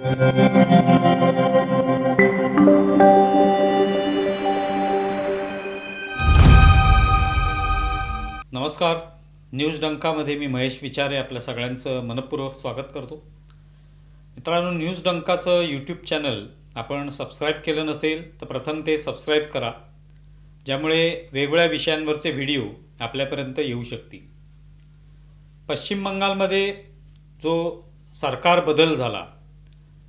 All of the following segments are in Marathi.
नमस्कार. न्यूज डंकामध्ये मी महेश विचारे आपल्या सगळ्यांचं मनपूर्वक स्वागत करतो. मित्रांनो, न्यूज डंकाचं यूट्यूब चॅनल आपण सबस्क्राईब केलं नसेल तर प्रथम ते सबस्क्राईब करा, ज्यामुळे वेगवेगळ्या विषयांवरचे व्हिडिओ आपल्यापर्यंत येऊ शकतील. पश्चिम बंगालमध्ये जो सरकार बदल झाला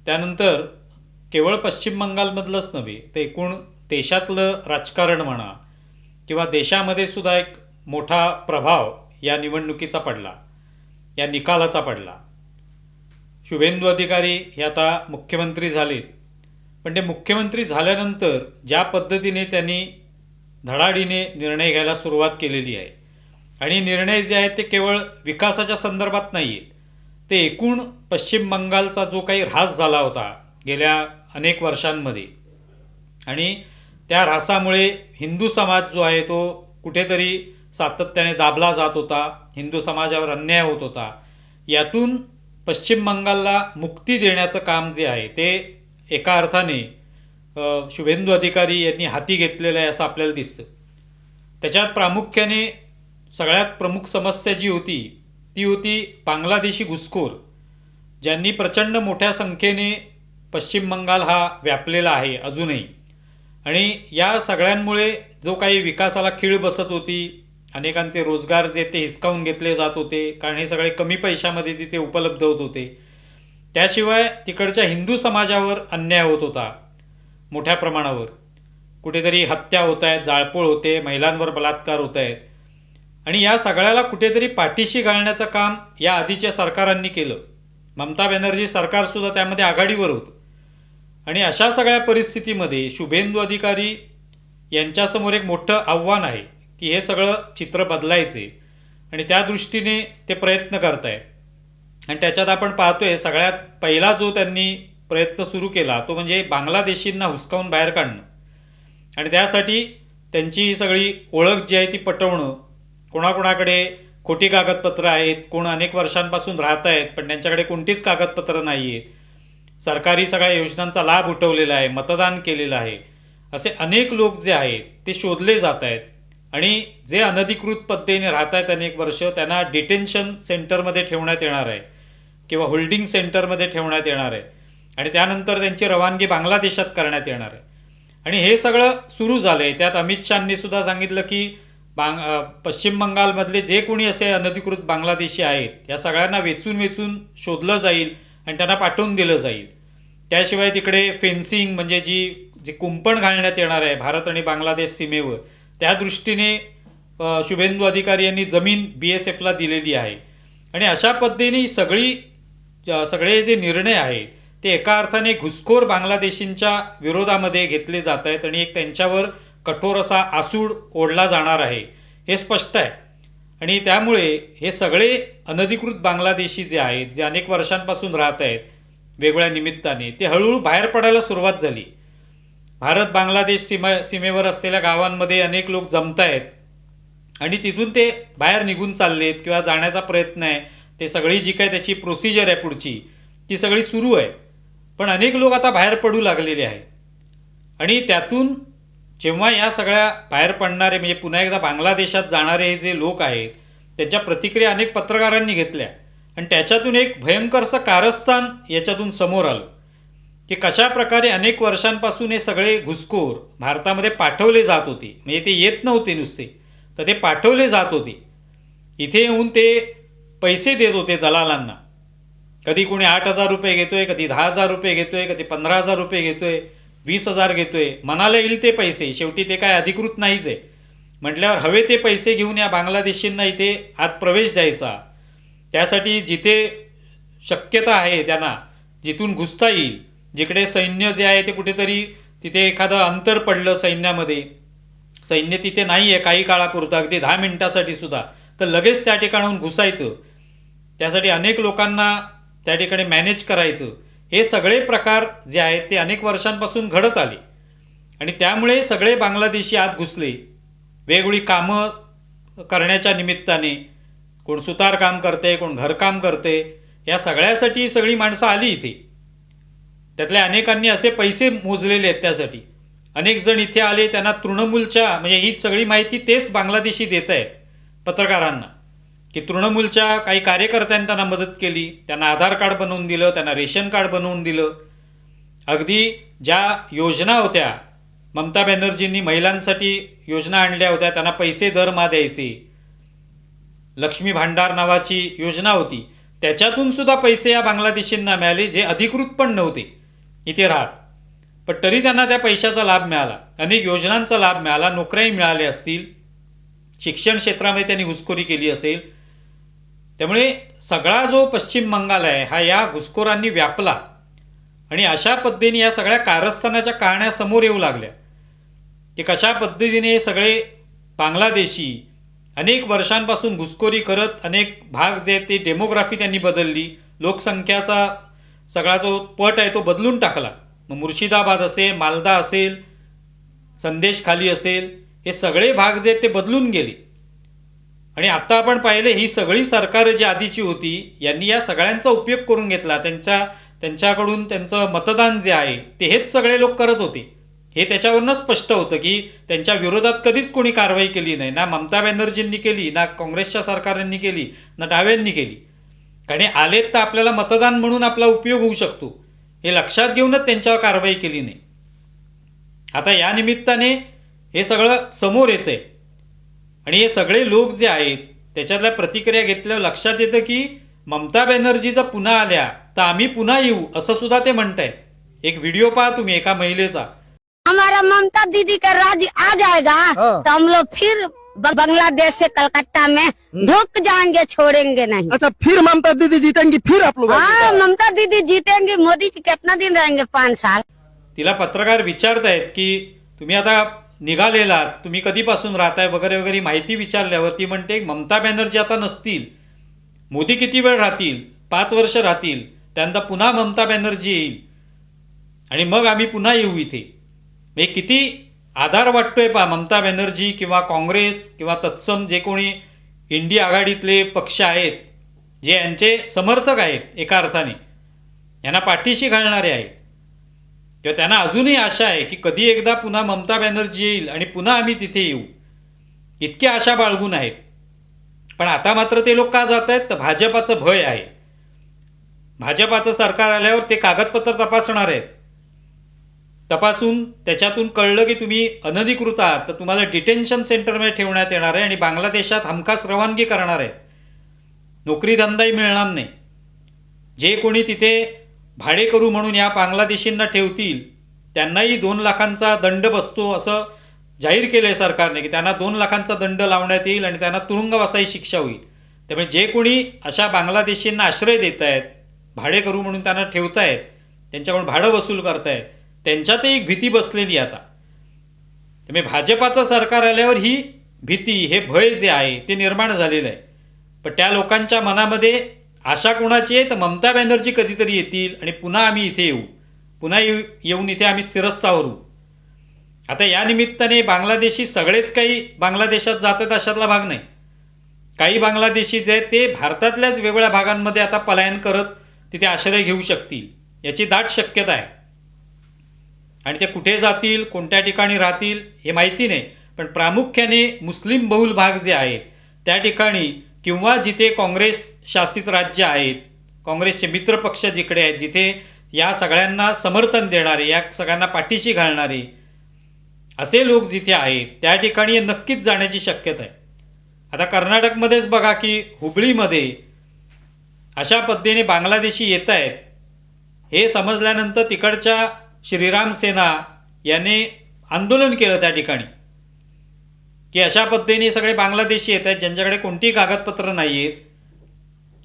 त्यानंतर केवळ पश्चिम बंगालमधलंच नव्हे तर एकूण देशातलं राजकारण म्हणा किंवा देशामध्ये सुद्धा एक मोठा प्रभाव या निवडणुकीचा पडला, या निकालाचा पडला. शुभेंदू अधिकारी हे आता मुख्यमंत्री झालेत, पण ते मुख्यमंत्री झाल्यानंतर ज्या पद्धतीने त्यांनी धडाडीने निर्णय घ्यायला सुरुवात केलेली आहे, आणि निर्णय जे आहेत ते केवळ विकासाच्या संदर्भात नाही आहेत, ते एकूण पश्चिम बंगालचा जो काही ऱ्हास झाला होता गेल्या अनेक वर्षांमध्ये, आणि त्या ऱ्हासामुळे हिंदू समाज जो आहे तो कुठेतरी सातत्याने दाबला जात होता, हिंदू समाजावर अन्याय होत होता. यातून पश्चिम बंगालला मुक्ती देण्याचं काम जे आहे ते एका अर्थाने शुभेंदू अधिकारी यांनी हाती घेतलेलं आहे असं आपल्याला दिसतं. त्याच्यात प्रामुख्याने सगळ्यात प्रमुख समस्या जी होती ती होती बांगलादेशी घुसखोर, ज्यांनी प्रचंड मोठ्या संख्येने पश्चिम बंगाल हा व्यापलेला आहे अजूनही. आणि या सगळ्यांमुळे जो काही विकासाला खीळ बसत होती, अनेकांचे रोजगार जे ते हिसकावून घेतले जात होते, कारण हे सगळे कमी पैशामध्ये तिथे उपलब्ध होत होते. त्याशिवाय तिकडच्या हिंदू समाजावर अन्याय होत होता मोठ्या प्रमाणावर. कुठेतरी हत्या होत आहेत, जाळपोळ होते, महिलांवर बलात्कार होत आहेत, आणि या सगळ्याला कुठेतरी पाठीशी घालण्याचं काम या आधीच्या सरकारांनी केलं. ममता बॅनर्जी सरकारसुद्धा त्यामध्ये आघाडीवर होतं. आणि अशा सगळ्या परिस्थितीमध्ये शुभेंदू अधिकारी यांच्यासमोर एक मोठं आव्हान आहे की हे सगळं चित्र बदलायचे, आणि त्या दृष्टीने ते प्रयत्न करत आहेत. आणि त्याच्यात आपण पाहतोय सगळ्यात पहिला जो त्यांनी प्रयत्न सुरू केला तो म्हणजे बांगलादेशींना हुसकावून बाहेर काढणं. आणि त्यासाठी त्यांची ही सगळी ओळख जी आहे ती पटवणं, कोणाकोणाकडे खोटी कागदपत्रं आहेत, कोण अनेक वर्षांपासून राहत आहेत पण त्यांच्याकडे कोणतीच कागदपत्रं नाही आहेत, सरकारी सगळ्या योजनांचा लाभ उठवलेला आहे, मतदान केलेलं आहे, असे अनेक लोक जे आहेत ते शोधले जात आहेत. आणि जे अनधिकृत पद्धतीने राहत आहेत अनेक वर्ष, त्यांना डिटेन्शन सेंटरमध्ये ठेवण्यात येणार आहे किंवा होल्डिंग सेंटरमध्ये ठेवण्यात येणार आहे, आणि त्यानंतर त्यांची रवानगी बांगलादेशात करण्यात येणार आहे. आणि हे सगळं सुरू झालं आहे. त्यात अमित शहांनी सुद्धा सांगितलं की पश्चिम बंगालमधले जे कोणी असे अनधिकृत बांगलादेशी आहेत या सगळ्यांना वेचून वेचून शोधलं जाईल आणि त्यांना पाठवून दिलं जाईल. त्याशिवाय तिकडे फेन्सिंग म्हणजे जी कुंपण घालण्यात येणार आहे भारत आणि बांगलादेश सीमेवर, त्या दृष्टीने शुभेंदू अधिकारी यांनी जमीन BSFला दिलेली आहे. आणि अशा पद्धतीने सगळे जे निर्णय आहेत ते एका अर्थाने घुसखोर बांगलादेशींच्या विरोधामध्ये घेतले जात आहेत, आणि एक त्यांच्यावर कठोर असा आसूड ओढला जाणार आहे हे स्पष्ट आहे. आणि त्यामुळे हे सगळे अनधिकृत बांगलादेशी जे आहेत, जे अनेक वर्षांपासून राहत आहेत वेगवेगळ्या निमित्ताने, ते हळूहळू बाहेर पडायला सुरुवात झाली. भारत बांगलादेश सीमेवर असलेल्या गावांमध्ये अनेक लोक जमत आहेत आणि तिथून ते बाहेर निघून चाललेत किंवा जाण्याचा प्रयत्न आहे. ते सगळी जी काय त्याची प्रोसिजर आहे पुढची ती सगळी सुरू आहे. पण अनेक लोक आता बाहेर पडू लागलेले आहेत. आणि त्यातून जेव्हा या सगळ्या बाहेर पडणारे म्हणजे पुन्हा एकदा बांगलादेशात जाणारे जे लोक आहेत त्यांच्या प्रतिक्रिया अनेक पत्रकारांनी घेतल्या, आणि त्याच्यातून एक भयंकरसं कारस्थान याच्यातून समोर आलं की कशा प्रकारे अनेक वर्षांपासून हे सगळे घुसखोर भारतामध्ये पाठवले जात होते. म्हणजे ते येत नव्हते नुसते, तर ते पाठवले जात होते. इथे येऊन ते पैसे देत होते दलालांना. कधी कोणी 8,000 रुपये घेतोय, कधी 10,000 रुपये घेतोय, कधी 15,000 रुपये घेतोय, 20,000 घेतोय. मनाला येईल ते पैसे, शेवटी ते काय अधिकृत नाहीच आहे म्हटल्यावर हवे ते पैसे घेऊन या बांगलादेशींना इथे आत प्रवेश द्यायचा. त्यासाठी जिथे शक्यता आहे त्यांना जिथून घुसता येईल, जिकडे सैन्य जे आहे ते कुठेतरी तिथे एखादं अंतर पडलं सैन्यामध्ये, सैन्य तिथे नाही आहे काही काळापुरतं, अगदी 10 मिनिटासाठी सुद्धा, तर लगेच त्या ठिकाणाहून घुसायचं. त्यासाठी अनेक लोकांना त्या ठिकाणी मॅनेज करायचं. हे सगळे प्रकार जे आहेत ते अनेक वर्षांपासून घडत आले. आणि त्यामुळे सगळे बांगलादेशी आत घुसले वेगवेगळी कामं करण्याच्या निमित्ताने. कोण सुतार काम करते, कोण घरकाम करते, या सगळ्यासाठी सगळी माणसं आली इथे. त्यातल्या अनेकांनी असे पैसे मोजलेले आहेत त्यासाठी. अनेक जण इथे आले, त्यांना तृणमूलच्या म्हणजे ही सगळी माहिती तेच बांगलादेशी देत आहेत पत्रकारांना, की तृणमूलच्या काही कार्यकर्त्यांनी त्यांना मदत केली, त्यांना आधार कार्ड बनवून दिलं, त्यांना रेशन कार्ड बनवून दिलं. अगदी ज्या योजना होत्या, ममता बॅनर्जींनी महिलांसाठी योजना आणल्या होत्या, त्यांना पैसे दरमहा द्यायचे, लक्ष्मी भांडार नावाची योजना होती, त्याच्यातून सुद्धा पैसे या बांगलादेशींना मिळाले जे अधिकृत पण नव्हते इथे राहत, पण तरी त्यांना त्या पैशाचा लाभ मिळाला, अनेक योजनांचा लाभ मिळाला, नोकऱ्याही मिळाल्या असतील, शिक्षण क्षेत्रामध्ये त्यांनी घुसखोरी केली असेल. त्यामुळे सगळा जो पश्चिम बंगाल आहे हा या घुसखोरांनी व्यापला आणि अशा पद्धतीने या सगळ्या कारस्थानाच्या कहाण्या समोर येऊ लागल्या की कशा पद्धतीने हे सगळे बांगलादेशी अनेक वर्षांपासून घुसखोरी करत अनेक भाग जे आहेत ते डेमोग्राफी त्यांनी बदलली, लोकसंख्याचा सगळा जो पट आहे तो बदलून टाकला. मग मुर्शिदाबाद असेल, मालदा असेल, संदेश खाली असेल, हे सगळे भाग जे आहेत ते बदलून गेले. आणि आता आपण पाहिले ही सगळी सरकारं जी आधीची होती यांनी या सगळ्यांचा उपयोग करून घेतला. त्यांच्याकडून त्यांचं मतदान जे आहे ते हेच सगळे लोक करत होते. हे त्याच्यावरूनच स्पष्ट होतं की त्यांच्या विरोधात कधीच कोणी कारवाई केली नाही, ना ममता बॅनर्जींनी केली, ना काँग्रेसच्या सरकारने केली, ना डाव्यांनी केली. कारण आलेत तर आपल्याला मतदान म्हणून आपला उपयोग होऊ शकतो हे लक्षात घेऊनच त्यांच्यावर कारवाई केली नाही. आता या निमित्ताने हे सगळं समोर येतंय आणि हे सगळे लोक जे आहेत त्याच्यातल्या प्रतिक्रिया घेतल्यावर लक्षात येतं की ममता बॅनर्जी जर पुन्हा आल्या तर आम्ही पुन्हा येऊ असं सुद्धा ते म्हणतायत. एक व्हिडिओ पहा तुम्ही एका महिलेचा. हमारा ममता दीदी का राज आ जाएगा तो हम लोग फिर बांग्लादेश से कलकत्ता में ढुक जाएंगे, छोड़ेंगे नहीं. अच्छा, फिर ममता दीदी जीतेंगी, फिर आप लोग हाँ, ममता दीदी जीतेंगी. मोदी जी कितना दिन रहेंगे? 5 साल. तिला पत्रकार विचारतायत की तुम्ही आता निघालेलात, तुम्ही कधीपासून राहताय वगैरे वगैरे माहिती विचारल्यावर ती म्हणते ममता बॅनर्जी आता नसतील, मोदी किती वेळ राहतील, 5 वर्ष राहतील, त्यानंतर पुन्हा ममता बॅनर्जी येईल आणि मग आम्ही पुन्हा येऊ इथे. हे किती आधार वाटतोय पहा. ममता बॅनर्जी किंवा काँग्रेस किंवा तत्सम जे कोणी इंडिया आघाडीतले पक्ष आहेत, जे यांचे समर्थक आहेत एका अर्थाने, यांना पाठीशी घालणारे आहेत, किंवा त्यांना अजूनही आशा आहे की कधी एकदा पुन्हा ममता बॅनर्जी येईल आणि पुन्हा आम्ही तिथे येऊ, इतकी आशा बाळगून आहेत. पण आता मात्र ते लोक का जात आहेत? तर भाजपाचं भय आहे. भाजपाचं सरकार आल्यावर ते कागदपत्र तपासणार आहेत. तपासून त्याच्यातून कळलं की तुम्ही अनधिकृत आहात तर तुम्हाला डिटेन्शन सेंटरमध्ये ठेवण्यात येणार आहे आणि बांगलादेशात हमखास रवानगी करणार आहे. नोकरी धंदाही मिळणार नाही. जे कोणी तिथे भाडेकरू म्हणून या बांगलादेशींना ठेवतील त्यांनाही 2 लाखांचा दंड बसतो असं जाहीर केलं आहे सरकारने, की त्यांना 2 लाखांचा दंड लावण्यात येईल आणि त्यांना तुरुंगवासाची शिक्षा होईल. त्यामुळे जे कोणी अशा बांगलादेशींना आश्रय देत आहेत, भाडेकरू म्हणून त्यांना ठेवतायत, त्यांच्याकडून भाडं वसूल करतायत, त्यांच्यातही एक भीती बसलेली आता. त्यामुळे भाजपाचं सरकार आल्यावर ही भीती, हे भय जे आहे ते निर्माण झालेलं आहे. पण त्या लोकांच्या मनामध्ये आशा कोणाची आहे? तर ममता बॅनर्जी कधीतरी येतील आणि पुन्हा आम्ही इथे येऊ, पुन्हा येऊन इथे आम्ही स्थिरस्थावर होऊ. आता या निमित्ताने बांगलादेशी सगळेच काही बांगलादेशात जातात अशातला भाग नाही. काही बांगलादेशी जे आहेत ते भारतातल्याच वेगवेगळ्या भागांमध्ये आता पलायन करत तिथे आश्रय घेऊ शकतील, याची दाट शक्यता आहे. आणि ते कुठे जातील, कोणत्या ठिकाणी राहतील हे माहिती नाही. पण प्रामुख्याने मुस्लिम बहुल भाग जे आहेत त्या ठिकाणी किंवा जिथे काँग्रेस शासित राज्य आहेत, काँग्रेसचे मित्रपक्ष जिकडे आहेत, जिथे या सगळ्यांना समर्थन देणारे, या सगळ्यांना पाठीशी घालणारे असे लोक जिथे आहेत त्या ठिकाणी नक्कीच जाण्याची शक्यता आहे. आता कर्नाटकमध्येच बघा की हुबळीमध्ये अशा पद्धतीने बांगलादेशी येत आहेत. हे समजल्यानंतर तिकडच्या श्रीराम सेना याने आंदोलन केलं त्या ठिकाणी की अशा पद्धतीने सगळे बांगलादेशी येत आहेत ज्यांच्याकडे कोणतीही कागदपत्र नाही आहेत,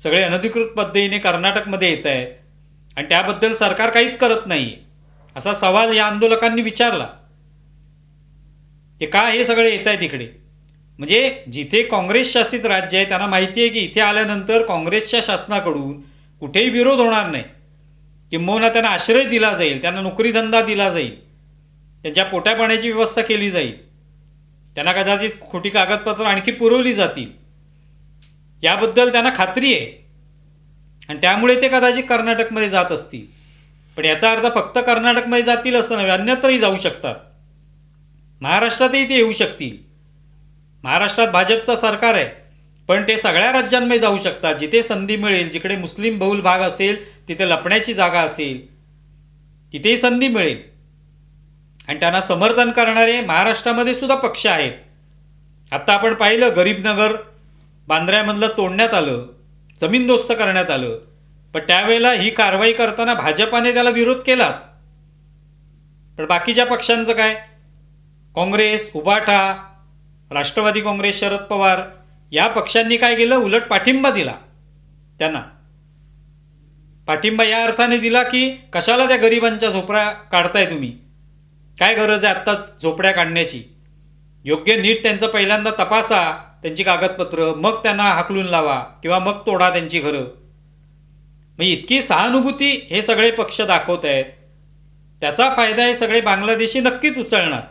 सगळे अनधिकृत पद्धतीने कर्नाटकमध्ये येत आहेत आणि त्याबद्दल सरकार काहीच करत नाही असा सवाल या आंदोलकांनी विचारला की का हे सगळे येत आहेत इकडे. म्हणजे जिथे काँग्रेस शासित राज्य आहे त्यांना माहिती आहे की इथे आल्यानंतर काँग्रेसच्या शासनाकडून कुठेही विरोध होणार नाही, किंबहुना त्यांना आश्रय दिला जाईल, त्यांना नोकरीधंदा दिला जाईल, त्यांच्या पोटापाण्याची व्यवस्था केली जाईल, त्यांना कदाचित खोटी कागदपत्र आणखी पुरवली जातील याबद्दल त्यांना खात्री आहे आणि त्यामुळे ते कदाचित कर्नाटकमध्ये जात असतील. पण याचा अर्थ फक्त कर्नाटकमध्ये जातील असं नव्हे, अन्यत्रही जाऊ शकतात. महाराष्ट्रातही ते येऊ शकतील. महाराष्ट्रात भाजपचं सरकार आहे, पण ते सगळ्या राज्यांमध्ये जाऊ शकतात. जिथे संधी मिळेल, जिकडे मुस्लिम बहुल भाग असेल, तिथे लपण्याची जागा असेल, तिथेही संधी मिळेल. आणि त्यांना समर्थन करणारे महाराष्ट्रामध्ये सुद्धा पक्ष आहेत. आत्ता आपण पाहिलं, गरीबनगर बांद्र्यामधलं तोडण्यात आलं, जमीनदोस्त करण्यात आलं. पण त्यावेळेला ही कारवाई करताना भाजपाने त्याला विरोध केलाच. पण बाकीच्या पक्षांचं काय? काँग्रेस, उभाटा, राष्ट्रवादी काँग्रेस, शरद पवार या पक्षांनी काय केलं? उलट पाठिंबा दिला त्यांना. पाठिंबा या अर्थाने दिला की कशाला त्या गरिबांच्या झोपड्या काढताय तुम्ही? काय गरज आहे आत्ता झोपड्या काढण्याची? योग्य नीट त्यांचं पहिल्यांदा तपासा, त्यांची कागदपत्र, मग त्यांना हाकलून लावा किंवा मग तोडा त्यांची घरं. मग इतकी सहानुभूती हे सगळे पक्ष दाखवत आहेत. त्याचा फायदा हे सगळे बांगलादेशी नक्कीच उचलणार,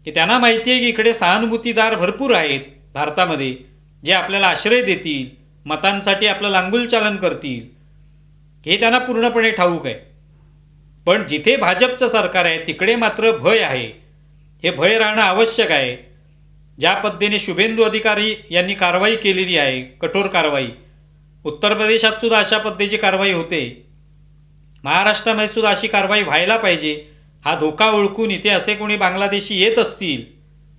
की त्यांना माहिती आहे की इकडे सहानुभूतीदार भरपूर आहेत भारतामध्ये, जे आपल्याला आश्रय देतील, मतांसाठी आपलं लांगुलचालन करतील, हे त्यांना पूर्णपणे ठाऊक आहे. पण जिथे भाजपचं सरकार आहे तिकडे मात्र भय आहे. हे भय राहणं आवश्यक आहे. ज्या पद्धतीने शुभेंदू अधिकारी यांनी कारवाई केलेली आहे, कठोर कारवाई, उत्तर प्रदेशात सुद्धा अशा पद्धतीची कारवाई होते. महाराष्ट्रामध्ये सुद्धा अशी कारवाई व्हायला पाहिजे. हा धोका ओळखून इथे असे कोणी बांगलादेशी येत असतील,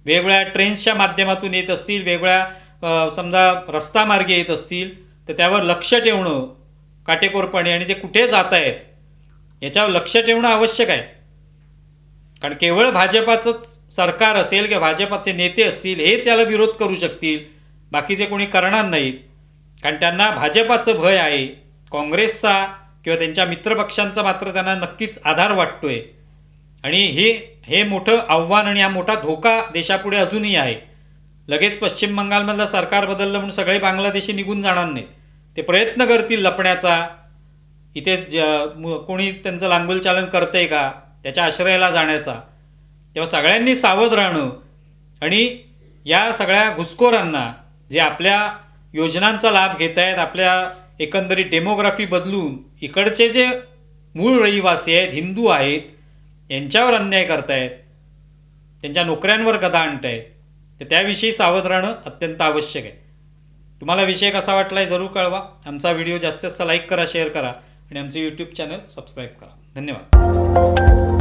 वेगवेगळ्या ट्रेन्सच्या माध्यमातून येत असतील, वेगवेगळ्या समजा रस्तामार्गे येत असतील, तर त्यावर लक्ष ठेवणं काटेकोरपणे, आणि ते कुठे जात आहेत याच्यावर लक्ष ठेवणं आवश्यक आहे. कारण केवळ भाजपाचं सरकार असेल किंवा भाजपाचे नेते असतील हेच याला विरोध करू शकतील, बाकीचे कोणी करणार नाहीत. कारण त्यांना भाजपाचं भय आहे. काँग्रेसचा किंवा त्यांच्या मित्रपक्षांचा मात्र त्यांना नक्कीच आधार वाटतोय. आणि हे मोठं आव्हान आणि हा मोठा धोका देशापुढे अजूनही आहे. लगेच पश्चिम बंगालमधलं सरकार बदललं म्हणून सगळे बांगलादेशी निघून जाणार नाहीत. ते प्रयत्न करतील लपण्याचा, इथे कोणी त्यांचं लांगुलचालन करतंय का त्याच्या आश्रयाला जाण्याचा. तेव्हा सगळ्यांनी सावध राहणं आणि या सगळ्या घुसखोरांना, जे आपल्या योजनांचा लाभ घेत आहेत, आपल्या एकंदरीत डेमोग्राफी बदलून इकडचे जे मूळ रहिवासी आहेत, हिंदू आहेत, यांच्यावर अन्याय करतायत, त्यांच्या नोकऱ्यांवर गदा आणतायत, तर त्याविषयी सावध राहणं अत्यंत आवश्यक आहे. तुम्हाला विषय कसा वाटला आहे जरूर कळवा. आमचा व्हिडिओ जास्तीत जास्त लाईक करा, शेअर करा आणि आमचं यूट्यूब चॅनल सबस्क्राईब करा. धन्यवाद.